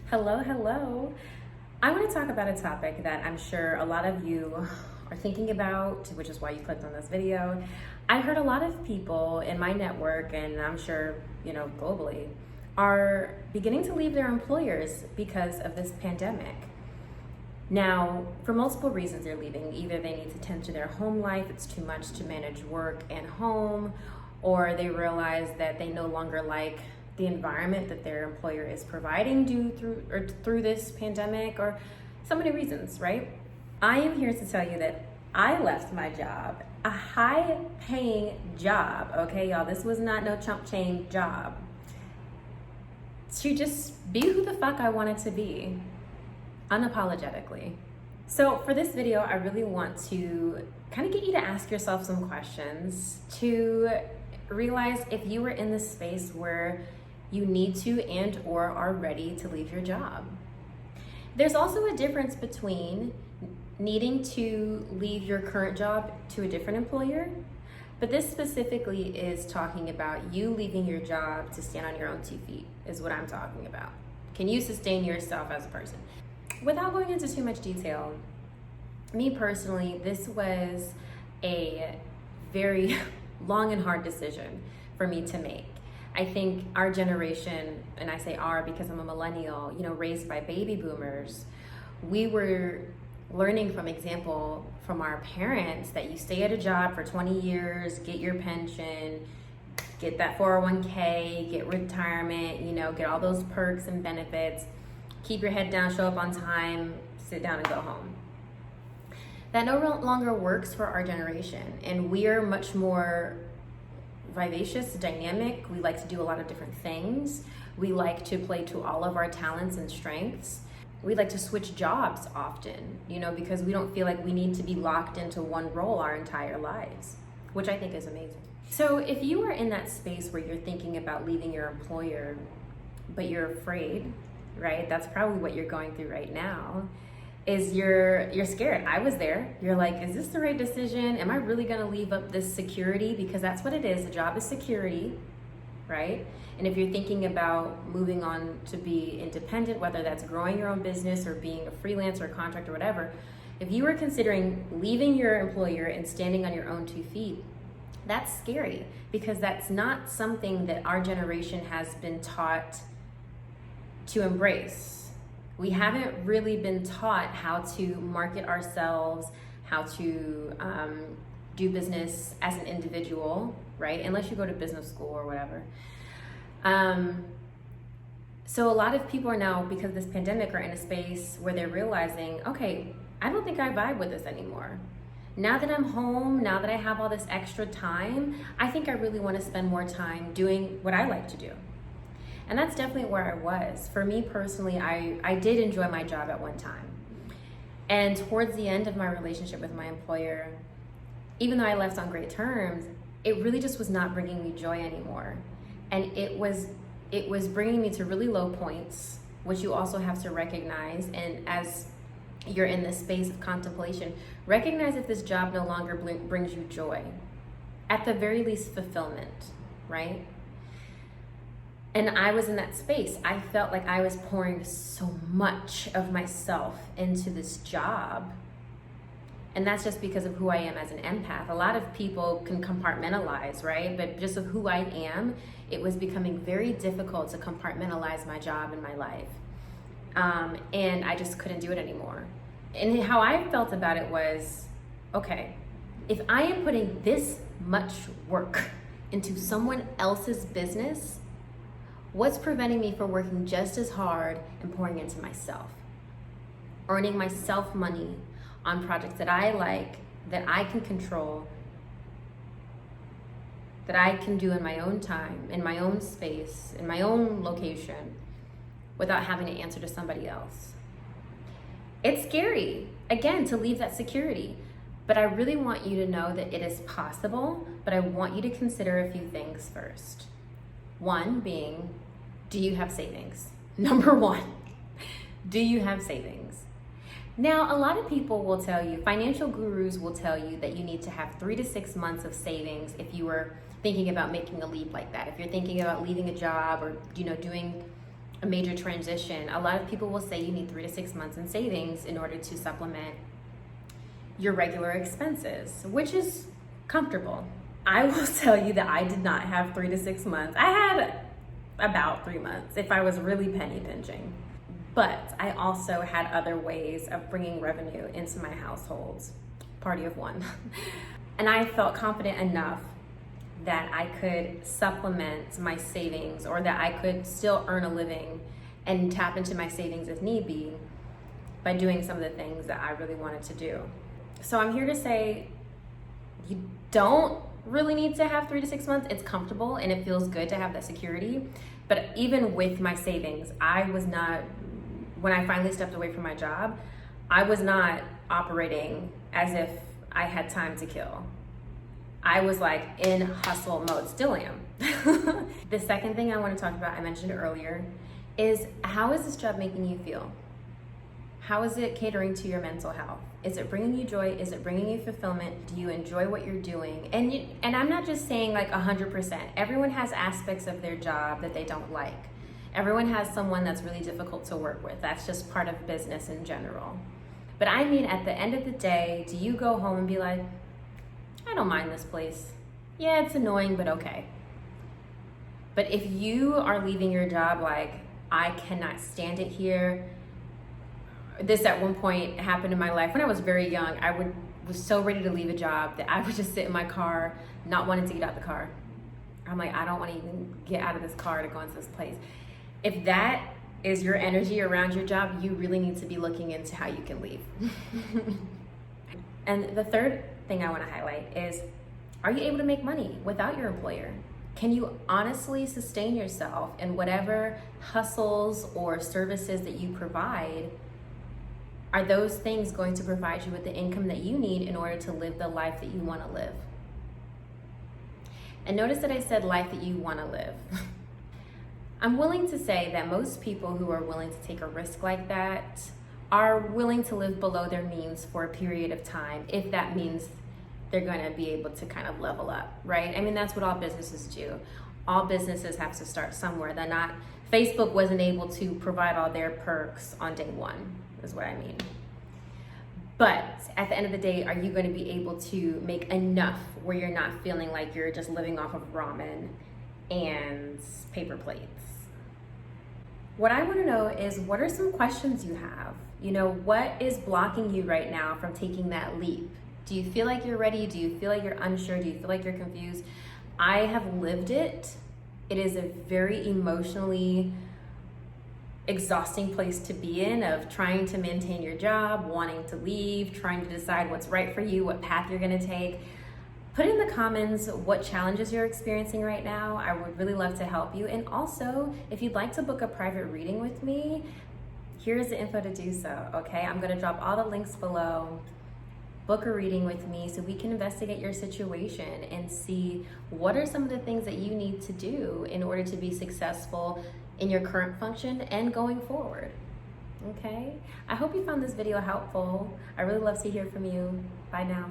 Hello, hello. I want to talk about a topic that I'm sure a lot of you are thinking about, which is why you clicked on this video. I heard a lot of people in my network, and I'm sure, globally, are beginning to leave their employers because of this pandemic. Now, for multiple reasons they're leaving. Either they need to tend to their home life, it's too much to manage work and home, or they realize that they no longer like the environment that their employer is providing through this pandemic, or so many reasons, right? I am here to tell you that I left my job, a high paying job, okay, y'all, this was not no chump change job, to just be who the fuck I wanted to be, unapologetically. So for this video, I really want to kind of get you to ask yourself some questions, to realize if you were in this space where you need to and or are ready to leave your job. There's also a difference between needing to leave your current job to a different employer, but this specifically is talking about you leaving your job to stand on your own 2 feet, is what I'm talking about. Can you sustain yourself as a person? Without going into too much detail, me personally, this was a very long and hard decision for me to make. I think our generation, and I say our because I'm a millennial, raised by baby boomers, we were learning from example from our parents that you stay at a job for 20 years, get your pension, get that 401k, get retirement, get all those perks and benefits, keep your head down, show up on time, sit down and go home. That no longer works for our generation, and we are much more vivacious, dynamic. We like to do a lot of different things. We like to play to all of our talents and strengths. We like to switch jobs often, because we don't feel like we need to be locked into one role our entire lives, which I think is amazing. So if you are in that space where you're thinking about leaving your employer, but you're afraid, right? That's probably what you're going through right now. Is you're scared. I was there. You're like, is this the right decision? Am I really gonna leave up this security? Because that's what it is. A job is security, right? And if you're thinking about moving on to be independent, whether that's growing your own business or being a freelancer, contractor, whatever, if you are considering leaving your employer and standing on your own 2 feet, that's scary, because that's not something that our generation has been taught to embrace. We haven't really been taught how to market ourselves, how to do business as an individual, right? Unless you go to business school or whatever. So a lot of people are now, because of this pandemic, are in a space where they're realizing, okay, I don't think I vibe with this anymore. Now that I'm home, now that I have all this extra time, I think I really want to spend more time doing what I like to do. And that's definitely where I was. For me personally, I did enjoy my job at one time. And towards the end of my relationship with my employer, even though I left on great terms, it really just was not bringing me joy anymore. And it was bringing me to really low points, which you also have to recognize. And as you're in this space of contemplation, recognize if this job no longer brings you joy. At the very least, fulfillment, right? And I was in that space. I felt like I was pouring so much of myself into this job. And that's just because of who I am as an empath. A lot of people can compartmentalize, right? But just of who I am, it was becoming very difficult to compartmentalize my job and my life. And I just couldn't do it anymore. And how I felt about it was, okay, if I am putting this much work into someone else's business, what's preventing me from working just as hard and pouring into myself? Earning myself money on projects that I like, that I can control, that I can do in my own time, in my own space, in my own location, without having to answer to somebody else. It's scary, again, to leave that security. But I really want you to know that it is possible, but I want you to consider a few things first. One being, do you have savings? Number one, do you have savings? Now, a lot of people will tell you, financial gurus will tell you that you need to have 3 to 6 months of savings if you were thinking about making a leap like that. If you're thinking about leaving a job or, doing a major transition, a lot of people will say you need 3 to 6 months in savings in order to supplement your regular expenses, which is comfortable. I will tell you that I did not have 3 to 6 months. I had about 3 months if I was really penny pinching. But I also had other ways of bringing revenue into my household, party of one. And I felt confident enough that I could supplement my savings, or that I could still earn a living and tap into my savings if need be by doing some of the things that I really wanted to do. So I'm here to say you don't really need to have 3 to 6 months. It's comfortable and it feels good to have that security. But even with my savings, I was not, when I finally stepped away from my job, I was not operating as if I had time to kill. I was like in hustle mode, still am. The second thing I want to talk about, I mentioned earlier, is how is this job making you feel? How is it catering to your mental health? Is it bringing you joy? Is it bringing you fulfillment? Do you enjoy what you're doing? And I'm not just saying like 100%. Everyone has aspects of their job that they don't like. Everyone has someone that's really difficult to work with. That's just part of business in general. But I mean, at the end of the day, do you go home and be like, I don't mind this place. Yeah, it's annoying, but okay. But if you are leaving your job like, I cannot stand it here. This at one point happened in my life when I was very young. I was so ready to leave a job that I would just sit in my car, not wanting to get out the car. I'm like, I don't want to even get out of this car to go into this place. If that is your energy around your job, you really need to be looking into how you can leave. And the third thing I want to highlight is, are you able to make money without your employer? Can you honestly sustain yourself in whatever hustles or services that you provide? Are those things going to provide you with the income that you need in order to live the life that you want to live? And notice that I said life that you want to live. I'm willing to say that most people who are willing to take a risk like that are willing to live below their means for a period of time, if that means they're going to be able to kind of level up, right? I mean, that's what all businesses do. All businesses have to start somewhere. They're not, Facebook wasn't able to provide all their perks on day one, is what I mean. But at the end of the day, are you going to be able to make enough where you're not feeling like you're just living off of ramen and paper plates? What I want to know is, what are some questions you have? You know, what is blocking you right now from taking that leap? Do you feel like you're ready? Do you feel like you're unsure? Do you feel like you're confused? I have lived it. It is a very emotionally exhausting place to be in, of trying to maintain your job, wanting to leave, trying to decide what's right for you, what path you're going to take. Put in the comments what challenges you're experiencing right now. I would really love to help you. And also, if you'd like to book a private reading with me, here's the info to do so, okay? I'm gonna drop all the links below. Book a reading with me so we can investigate your situation and see what are some of the things that you need to do in order to be successful in your current function and going forward, okay? I hope you found this video helpful. I really love to hear from you. Bye now.